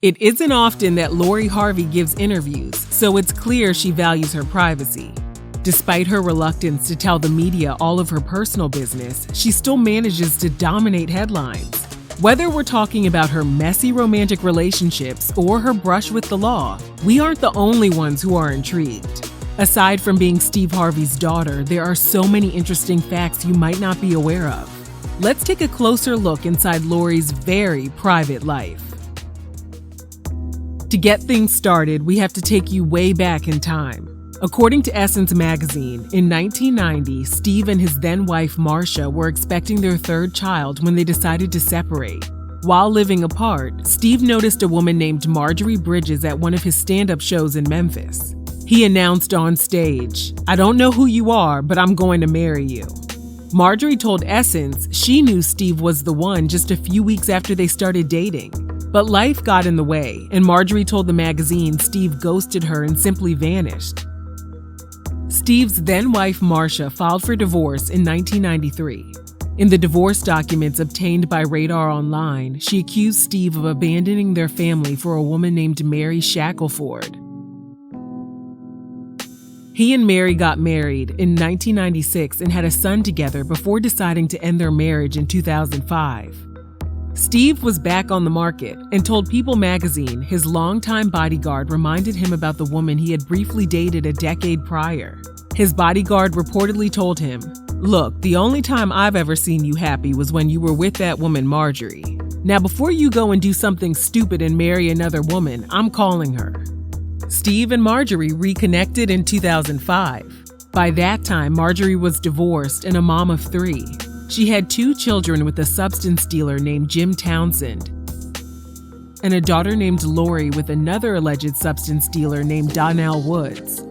It isn't often that Lori Harvey gives interviews, so it's clear she values her privacy. Despite her reluctance to tell the media all of her personal business, she still manages to dominate headlines. Whether we're talking about her messy romantic relationships or her brush with the law, we aren't the only ones who are intrigued. Aside from being Steve Harvey's daughter, there are so many interesting facts you might not be aware of. Let's take a closer look inside Lori's very private life. To get things started, we have to take you way back in time. According to Essence magazine, in 1990, Steve and his then-wife Marcia were expecting their third child when they decided to separate. While living apart, Steve noticed a woman named Marjorie Bridges at one of his stand-up shows in Memphis. He announced on stage, "I don't know who you are, but I'm going to marry you." Marjorie told Essence she knew Steve was the one just a few weeks after they started dating. But life got in the way, and Marjorie told the magazine Steve ghosted her and simply vanished. Steve's then-wife Marcia filed for divorce in 1993. In the divorce documents obtained by Radar Online, she accused Steve of abandoning their family for a woman named Mary Shackelford. He and Mary got married in 1996 and had a son together before deciding to end their marriage in 2005. Steve was back on the market and told People magazine his longtime bodyguard reminded him about the woman he had briefly dated a decade prior. His bodyguard reportedly told him, "Look, the only time I've ever seen you happy was when you were with that woman Marjorie. Now before you go and do something stupid and marry another woman, I'm calling her." Steve and Marjorie reconnected in 2005. By that time, Marjorie was divorced and a mom of 3. She had 2 children with a substance dealer named Jim Townsend and a daughter named Lori with another alleged substance dealer named Donnell Woods.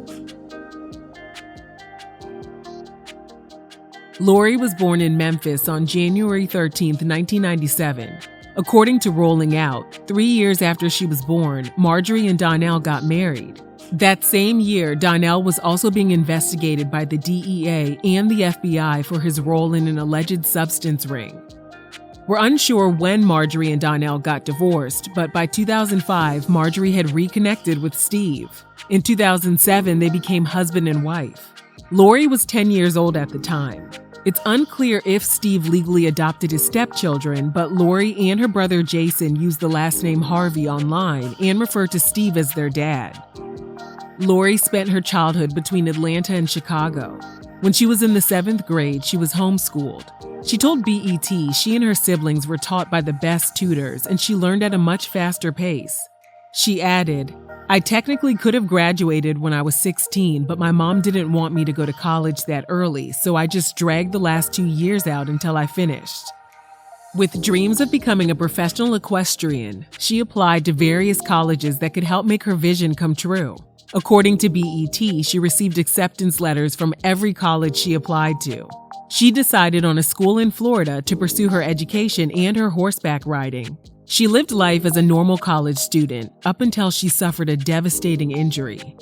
Lori was born in Memphis on January 13, 1997. According to Rolling Out, 3 years after she was born, Marjorie and Donnell got married. That same year, Donnell was also being investigated by the DEA and the FBI for his role in an alleged substance ring. We're unsure when Marjorie and Donnell got divorced, but by 2005, Marjorie had reconnected with Steve. In 2007, they became husband and wife. Lori was 10 years old at the time. It's unclear if Steve legally adopted his stepchildren, but Lori and her brother Jason used the last name Harvey online and referred to Steve as their dad. Lori spent her childhood between Atlanta and Chicago. When she was in the 7th grade, she was homeschooled. She told BET she and her siblings were taught by the best tutors, and she learned at a much faster pace. She added, "I technically could have graduated when I was 16, but my mom didn't want me to go to college that early, so I just dragged the last 2 years out until I finished." With dreams of becoming a professional equestrian, she applied to various colleges that could help make her vision come true. According to BET, she received acceptance letters from every college she applied to. She decided on a school in Florida to pursue her education and her horseback riding. She lived life as a normal college student up until she suffered a devastating injury.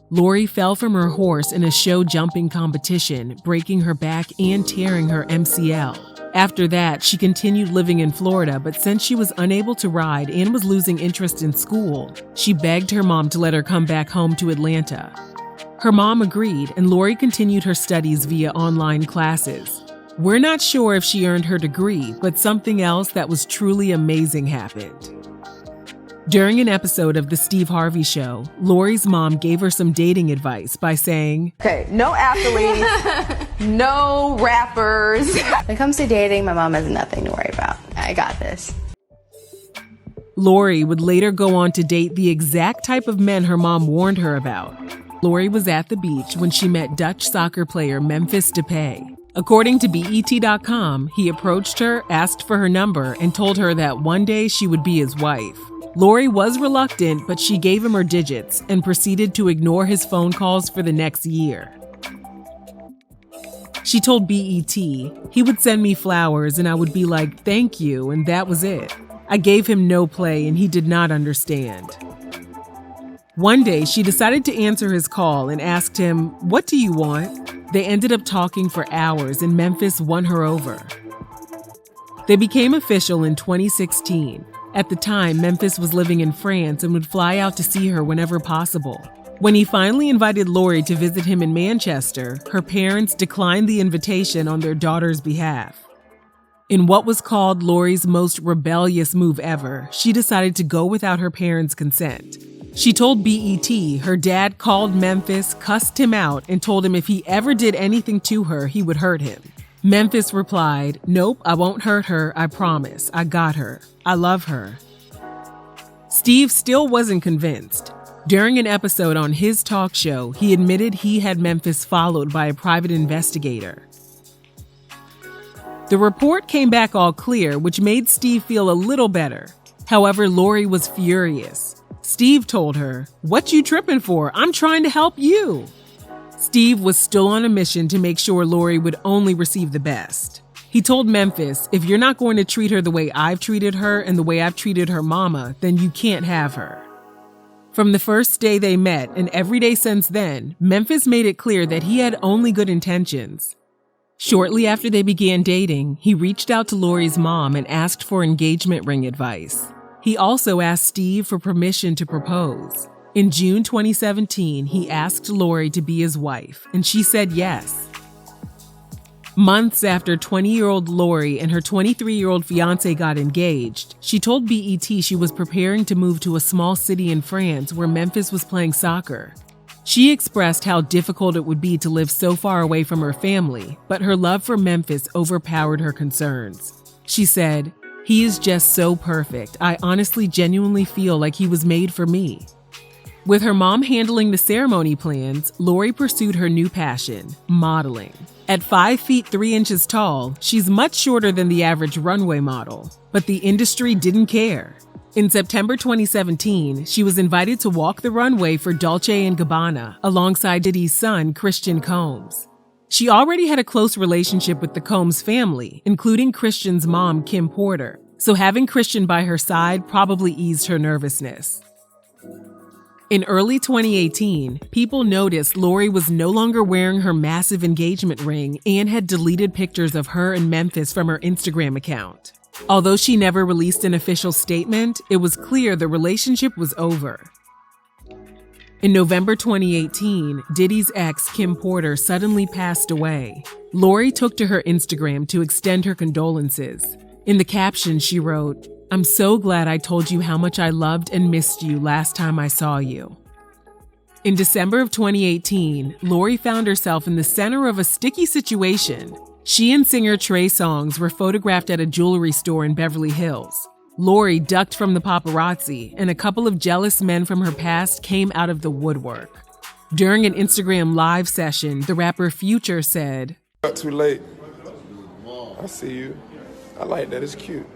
Lori fell from her horse in a show jumping competition, breaking her back and tearing her MCL. After that, she continued living in Florida, but since she was unable to ride and was losing interest in school, she begged her mom to let her come back home to Atlanta. Her mom agreed, and Lori continued her studies via online classes. We're not sure if she earned her degree, but something else that was truly amazing happened. During an episode of The Steve Harvey Show, Lori's mom gave her some dating advice by saying, "Okay, no athletes, no rappers." When it comes to dating, my mom has nothing to worry about. I got this. Lori would later go on to date the exact type of men her mom warned her about. Lori was at the beach when she met Dutch soccer player Memphis Depay. According to BET.com, he approached her, asked for her number, and told her that one day she would be his wife. Lori was reluctant, but she gave him her digits and proceeded to ignore his phone calls for the next year. She told BET, "He would send me flowers and I would be like, 'Thank you,' and that was it. I gave him no play and he did not understand." One day, she decided to answer his call and asked him, "What do you want?" They ended up talking for hours and Memphis won her over. They became official in 2016. At the time, Memphis was living in France and would fly out to see her whenever possible. When he finally invited Lori to visit him in Manchester, her parents declined the invitation on their daughter's behalf. In what was called Lori's most rebellious move ever, she decided to go without her parents' consent. She told BET her dad called Memphis, cussed him out, and told him if he ever did anything to her, he would hurt him. Memphis replied, "Nope, I won't hurt her, I promise. I got her. I love her." Steve still wasn't convinced. During an episode on his talk show, he admitted he had Memphis followed by a private investigator. The report came back all clear, which made Steve feel a little better. However, Lori was furious. Steve told her, "What you tripping for? I'm trying to help you." Steve was still on a mission to make sure Lori would only receive the best. He told Memphis, "If you're not going to treat her the way I've treated her and the way I've treated her mama, then you can't have her." From the first day they met and every day since then, Memphis made it clear that he had only good intentions. Shortly after they began dating, he reached out to Lori's mom and asked for engagement ring advice. He also asked Steve for permission to propose. In June 2017, he asked Lori to be his wife, and she said yes. Months after 20-year-old Lori and her 23-year-old fiancé got engaged, she told BET she was preparing to move to a small city in France where Memphis was playing soccer. She expressed how difficult it would be to live so far away from her family, but her love for Memphis overpowered her concerns. She said, "He is just so perfect. I honestly genuinely feel like he was made for me." With her mom handling the ceremony plans, Lori pursued her new passion, modeling. At 5 feet 3 inches tall, she's much shorter than the average runway model, but the industry didn't care. In September 2017, she was invited to walk the runway for Dolce & Gabbana alongside Diddy's son, Christian Combs. She already had a close relationship with the Combs family, including Christian's mom, Kim Porter, so having Christian by her side probably eased her nervousness. In early 2018, people noticed Lori was no longer wearing her massive engagement ring and had deleted pictures of her and Memphis from her Instagram account. Although she never released an official statement, it was clear the relationship was over. In November 2018, Diddy's ex, Kim Porter, suddenly passed away. Lori took to her Instagram to extend her condolences. In the caption, she wrote, "I'm so glad I told you how much I loved and missed you last time I saw you." In December of 2018, Lori found herself in the center of a sticky situation. She and singer Trey Songz were photographed at a jewelry store in Beverly Hills. Lori ducked from the paparazzi, and a couple of jealous men from her past came out of the woodwork. During an Instagram live session, the rapper Future said, "Not too late. I see you. I like that. It's cute."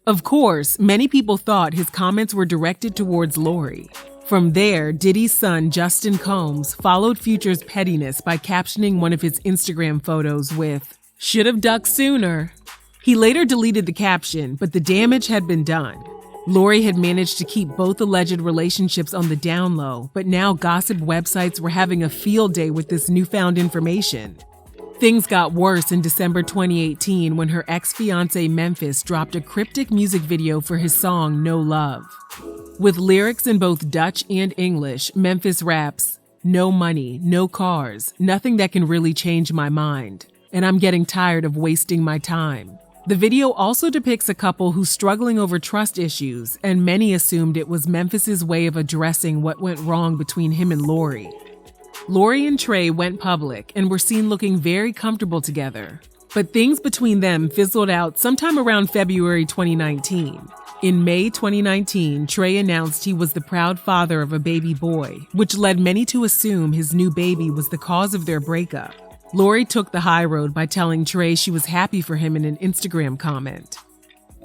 Of course, many people thought his comments were directed towards Lori. From there, Diddy's son, Justin Combs, followed Future's pettiness by captioning one of his Instagram photos with, "Should've ducked sooner." He later deleted the caption, but the damage had been done. Lori had managed to keep both alleged relationships on the down low, but now gossip websites were having a field day with this newfound information. Things got worse in December 2018 when her ex-fiancé Memphis dropped a cryptic music video for his song No Love. With lyrics in both Dutch and English, Memphis raps, "No money, no cars, nothing that can really change my mind, and I'm getting tired of wasting my time." The video also depicts a couple who's struggling over trust issues, and many assumed it was Memphis's way of addressing what went wrong between him and Lori. Lori and Trey went public and were seen looking very comfortable together, but things between them fizzled out sometime around February 2019. In May 2019, Trey announced he was the proud father of a baby boy, which led many to assume his new baby was the cause of their breakup. Lori took the high road by telling Trey she was happy for him in an Instagram comment.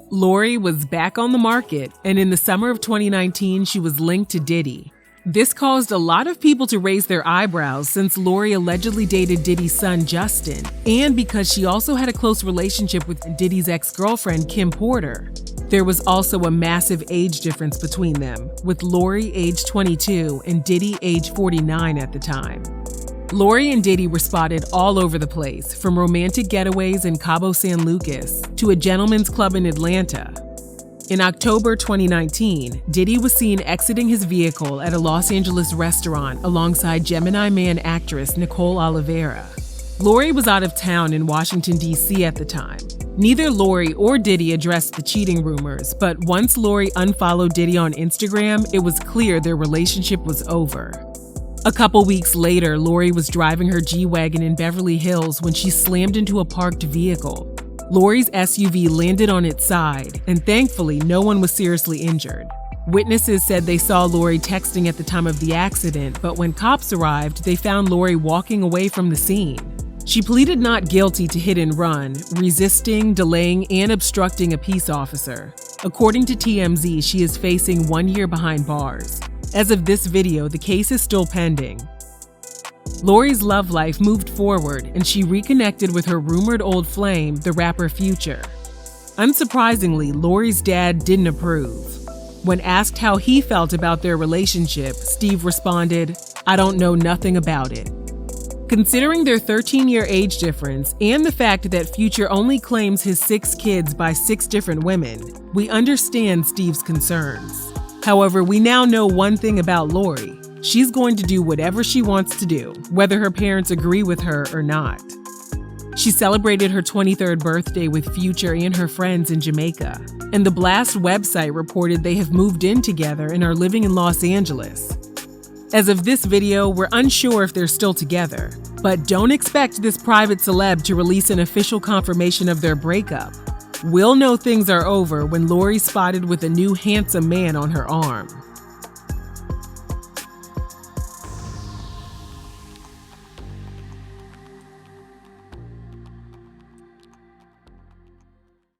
Lori was back on the market, and in the summer of 2019, she was linked to Diddy. This caused a lot of people to raise their eyebrows since Lori allegedly dated Diddy's son Justin, and because she also had a close relationship with Diddy's ex-girlfriend Kim Porter. There was also a massive age difference between them, with Lori age 22 and Diddy age 49 at the time. Lori and Diddy were spotted all over the place, from romantic getaways in Cabo San Lucas to a gentleman's club in Atlanta. In October 2019, Diddy was seen exiting his vehicle at a Los Angeles restaurant alongside Gemini Man actress Nicole Oliveira. Lori was out of town in Washington, D.C. at the time. Neither Lori or Diddy addressed the cheating rumors, but once Lori unfollowed Diddy on Instagram, it was clear their relationship was over. A couple weeks later, Lori was driving her G-Wagon in Beverly Hills when she slammed into a parked vehicle. Lori's SUV landed on its side, and thankfully, no one was seriously injured. Witnesses said they saw Lori texting at the time of the accident, but when cops arrived, they found Lori walking away from the scene. She pleaded not guilty to hit and run, resisting, delaying, and obstructing a peace officer. According to TMZ, she is facing 1 year behind bars. As of this video, the case is still pending. Lori's love life moved forward, and she reconnected with her rumored old flame, the rapper Future. Unsurprisingly, Lori's dad didn't approve. When asked how he felt about their relationship, Steve responded, "I don't know nothing about it." Considering their 13-year age difference and the fact that Future only claims his 6 kids by 6 different women, we understand Steve's concerns. However, we now know one thing about Lori. She's going to do whatever she wants to do, whether her parents agree with her or not. She celebrated her 23rd birthday with Future and her friends in Jamaica, and the Blast website reported they have moved in together and are living in Los Angeles. As of this video, we're unsure if they're still together, but don't expect this private celeb to release an official confirmation of their breakup. We'll know things are over when Lori's spotted with a new handsome man on her arm.